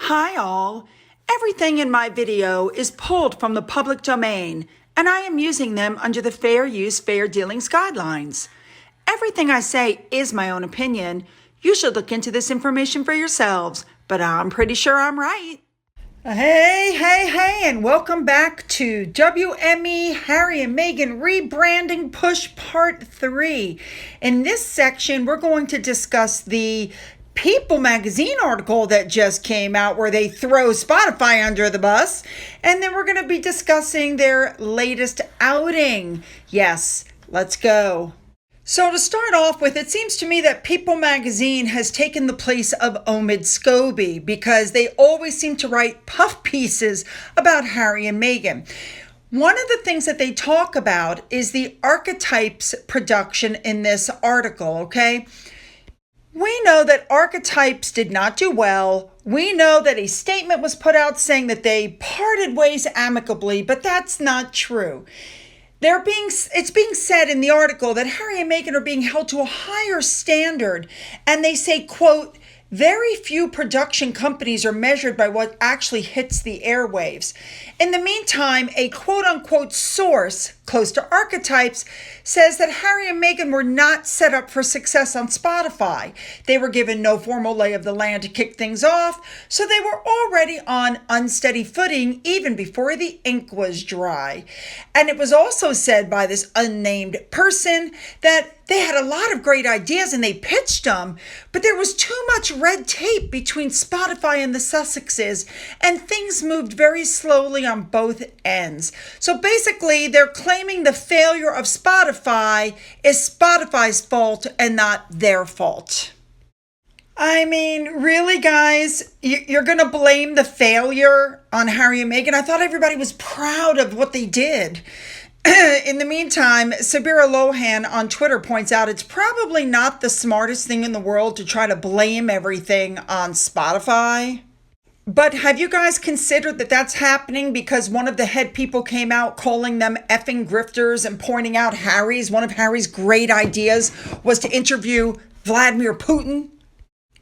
Hi all! Everything in my video is pulled from the public domain, and I am using them under the Fair Use, Fair Dealings guidelines. Everything I say is my own opinion. You should look into this information for yourselves, but I'm pretty sure I'm right. Hey, and welcome back to WME Harry and Meghan Rebranding Push Part 3. In this section, we're going to discuss the People magazine article that just came out where they throw Spotify under the bus. And then we're going to be discussing their latest outing. Yes, let's go. So to start off with, it seems to me that People magazine has taken the place of Omid Scobie because they always seem to write puff pieces about Harry and Meghan. One of the things that they talk about is the archetypes production in this article, okay? We know that archetypes did not do well. We know that a statement was put out saying that they parted ways amicably, but that's not true. It's being said in the article that Harry and Meghan are being held to a higher standard, and they say, quote, very few production companies are measured by what actually hits the airwaves. In the meantime, a quote-unquote source close to archetypes says that Harry and Meghan were not set up for success on Spotify. They were given no formal lay of the land to kick things off, so they were already on unsteady footing even before the ink was dry. And it was also said by this unnamed person that they had a lot of great ideas and they pitched them, but there was too much red tape between Spotify and the Sussexes, and things moved very slowly on both ends. So basically, they're claiming the failure of Spotify is Spotify's fault and not their fault. I mean, really, guys, you're going to blame the failure on Harry and Meghan? I thought everybody was proud of what they did. In the meantime, Sabira Lohan on Twitter points out it's probably not the smartest thing in the world to try to blame everything on Spotify. But have you guys considered that that's happening because one of the head people came out calling them effing grifters and pointing out one of Harry's great ideas was to interview Vladimir Putin?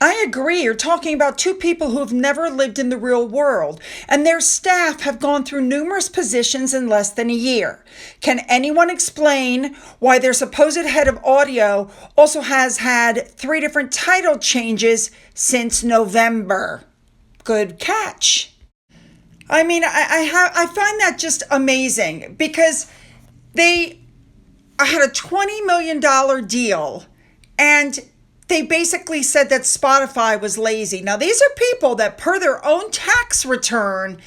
I agree. You're talking about two people who have never lived in the real world, and their staff have gone through numerous positions in less than a year. Can anyone explain why their supposed head of audio also has had 3 different title changes since November? Good catch. I mean, I find that just amazing because they had a $20 million deal, and they basically said that Spotify was lazy. Now, these are people that, per their own tax return,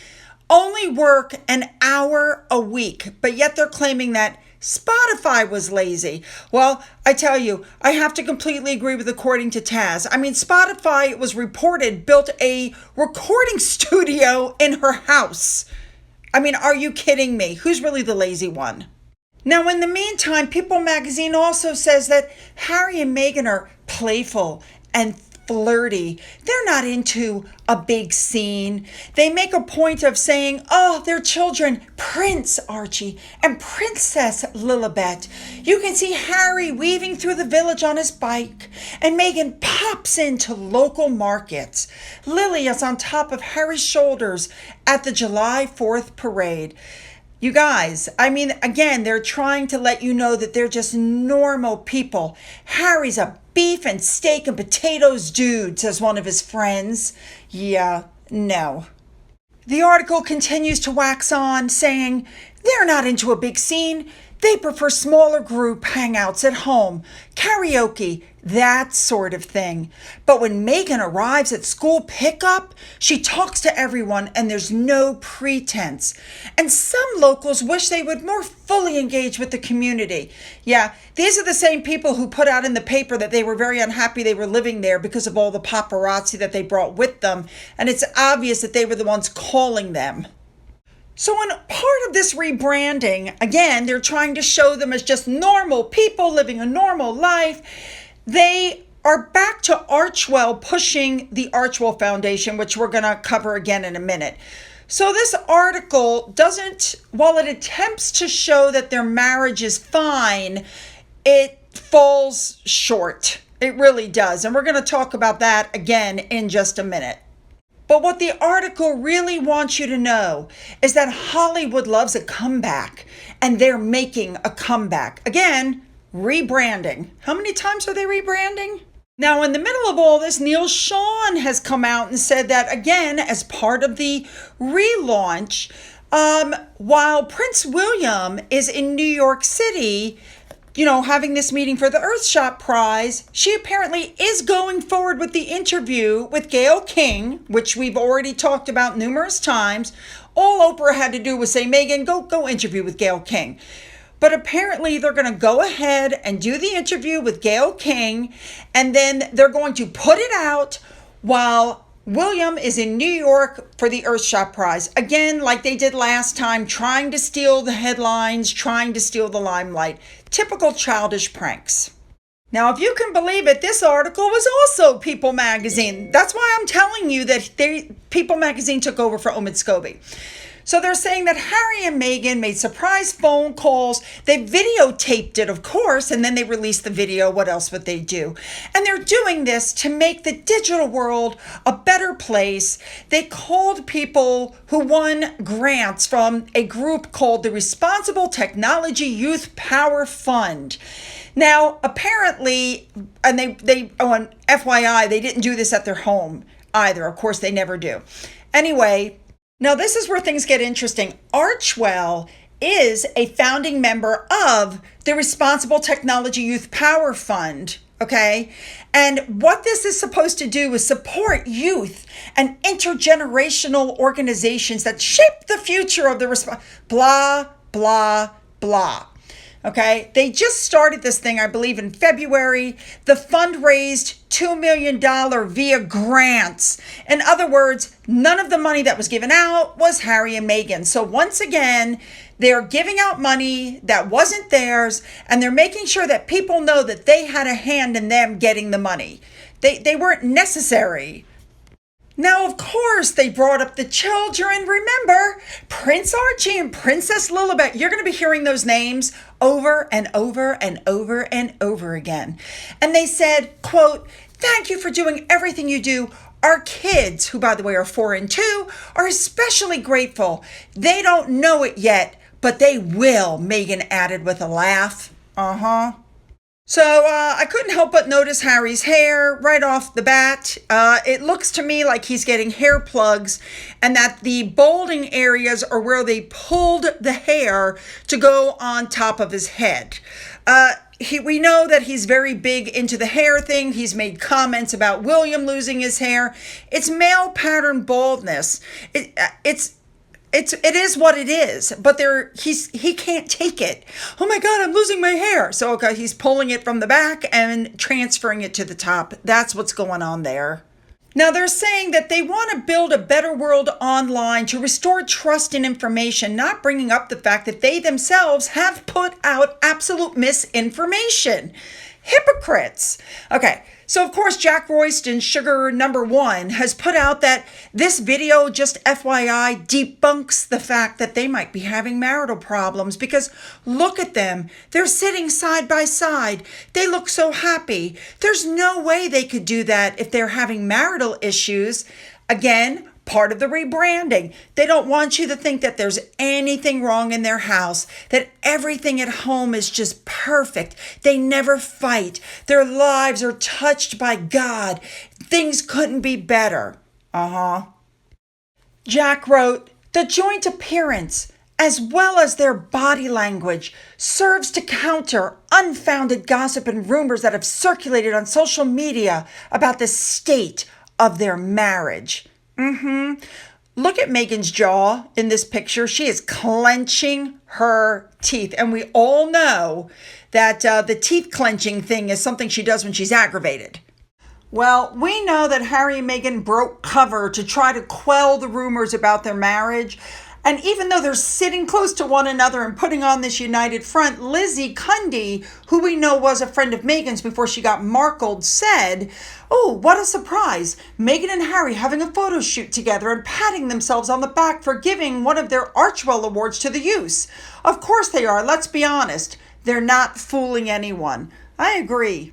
only work an hour a week, but yet they're claiming that Spotify was lazy. Well, I tell you, I have to completely agree with according to Taz. I mean, Spotify, it was reported, built a recording studio in her house. I mean, are you kidding me? Who's really the lazy one? Now, in the meantime, People magazine also says that Harry and Meghan are playful and flirty. They're not into a big scene. They make a point of saying, oh, their children, Prince Archie and Princess Lilibet. You can see Harry weaving through the village on his bike, and Meghan pops into local markets. Lily is on top of Harry's shoulders at the July 4th parade. You guys, I mean, again, they're trying to let you know that they're just normal people. Harry's a beef and steak and potatoes dude, says one of his friends. Yeah, no. The article continues to wax on, saying they're not into a big scene. They prefer smaller group hangouts at home, karaoke, that sort of thing. But when Meghan arrives at school pickup, she talks to everyone and there's no pretense. And some locals wish they would more fully engage with the community. Yeah, these are the same people who put out in the paper that they were very unhappy they were living there because of all the paparazzi that they brought with them. And it's obvious that they were the ones calling them. So in part of this rebranding, again, they're trying to show them as just normal people living a normal life. They are back to Archewell pushing the Archewell Foundation, which we're going to cover again in a minute. So this article while it attempts to show that their marriage is fine, it falls short. It really does. And we're going to talk about that again in just a minute. But what the article really wants you to know is that Hollywood loves a comeback, and they're making a comeback. Again, rebranding. How many times are they rebranding? Now, in the middle of all this, Neil Sean has come out and said that, again, as part of the relaunch, while Prince William is in New York City, having this meeting for the Earthshot Prize, she apparently is going forward with the interview with Gayle King, which we've already talked about numerous times. All Oprah had to do was say, Megan, go interview with Gayle King. But apparently they're going to go ahead and do the interview with Gayle King, and then they're going to put it out while William is in New York for the Earthshot Prize. Again, like they did last time, trying to steal the headlines, trying to steal the limelight. Typical childish pranks. Now, if you can believe it, this article was also People Magazine. That's why I'm telling you that People Magazine took over for Omid Scobie. So they're saying that Harry and Meghan made surprise phone calls. They videotaped it, of course, and then they released the video. What else would they do? And they're doing this to make the digital world a better place. They called people who won grants from a group called the Responsible Technology Youth Power Fund. Now, apparently, and they on FYI, they didn't do this at their home either. Of course, they never do. Anyway, now, this is where things get interesting. Archewell is a founding member of the Responsible Technology Youth Power Fund, okay? And what this is supposed to do is support youth and intergenerational organizations that shape the future of the blah, blah, blah. Okay, they just started this thing, I believe, in February. The fund raised $2 million via grants. In other words, none of the money that was given out was Harry and Meghan. So once again, they're giving out money that wasn't theirs, and they're making sure that people know that they had a hand in them getting the money. They weren't necessary. Now, of course, they brought up the children. Remember, Prince Archie and Princess Lilibet. You're going to be hearing those names over and over and over and over again. And they said, quote, "Thank you for doing everything you do. Our kids," who, by the way, are 4 and 2, "are especially grateful. They don't know it yet, but they will," Meghan added with a laugh. So I couldn't help but notice Harry's hair right off the bat. It looks to me like he's getting hair plugs, and that the balding areas are where they pulled the hair to go on top of his head. We know that he's very big into the hair thing. He's made comments about William losing his hair. It's male pattern baldness. It is what it is, but he can't take it. Oh my God, I'm losing my hair. So okay, he's pulling it from the back and transferring it to the top. That's what's going on there. Now they're saying that they want to build a better world online to restore trust in information, not bringing up the fact that they themselves have put out absolute misinformation. Hypocrites. Okay. So, of course, Jack Royston, Sugar #1, has put out that this video, just FYI, debunks the fact that they might be having marital problems, because look at them. They're sitting side by side. They look so happy. There's no way they could do that if they're having marital issues. Again, part of the rebranding. They don't want you to think that there's anything wrong in their house, that everything at home is just perfect. They never fight. Their lives are touched by God. Things couldn't be better. Jack wrote, "The joint appearance, as well as their body language, serves to counter unfounded gossip and rumors that have circulated on social media about the state of their marriage." Look at Meghan's jaw in this picture. She is clenching her teeth. And we all know that the teeth clenching thing is something she does when she's aggravated. Well, we know that Harry and Meghan broke cover to try to quell the rumors about their marriage. And even though they're sitting close to one another and putting on this united front, Lizzie Cundy, who we know was a friend of Meghan's before she got markled, said, "Oh, what a surprise. Meghan and Harry having a photo shoot together and patting themselves on the back for giving one of their Archewell awards to the youth. Of course they are. Let's be honest. They're not fooling anyone." I agree.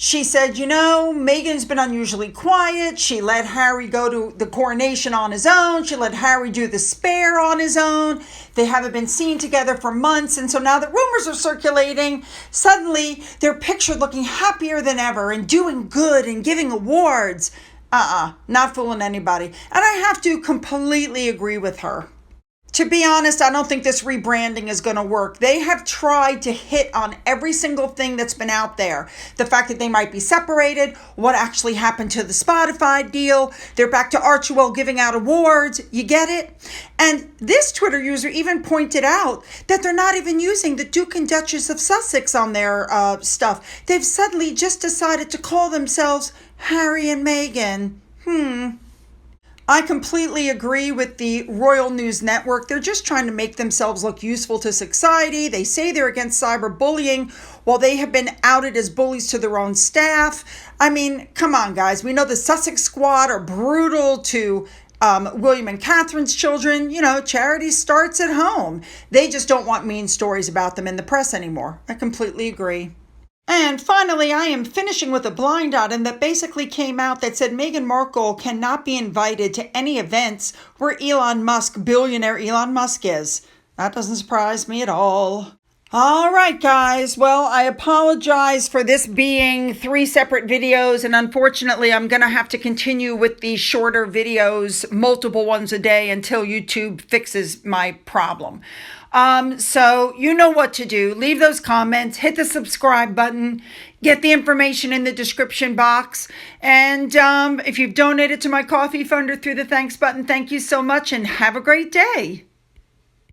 She said, you know, Meghan's been unusually quiet. She let Harry go to the coronation on his own. She let Harry do the spare on his own. They haven't been seen together for months. And so now that rumors are circulating, suddenly they're pictured looking happier than ever and doing good and giving awards. Not fooling anybody. And I have to completely agree with her. To be honest, I don't think this rebranding is going to work. They have tried to hit on every single thing that's been out there. The fact that they might be separated, what actually happened to the Spotify deal. They're back to Archewell giving out awards. You get it? And this Twitter user even pointed out that they're not even using the Duke and Duchess of Sussex on their stuff. They've suddenly just decided to call themselves Harry and Meghan. I completely agree with the Royal News Network. They're just trying to make themselves look useful to society. They say they're against cyberbullying while they have been outed as bullies to their own staff. I mean, come on, guys. We know the Sussex Squad are brutal to William and Catherine's children. You know, charity starts at home. They just don't want mean stories about them in the press anymore. I completely agree. And finally, I am finishing with a blind item that basically came out that said Meghan Markle cannot be invited to any events where billionaire Elon Musk is. That doesn't surprise me at all. All right, guys. Well, I apologize for this being 3 separate videos, and unfortunately, I'm going to have to continue with these shorter videos, multiple ones a day, until YouTube fixes my problem. So you know what to do. Leave those comments, hit the subscribe button, get the information in the description box. And if you've donated to my coffee funder through the thanks button, thank you so much and have a great day.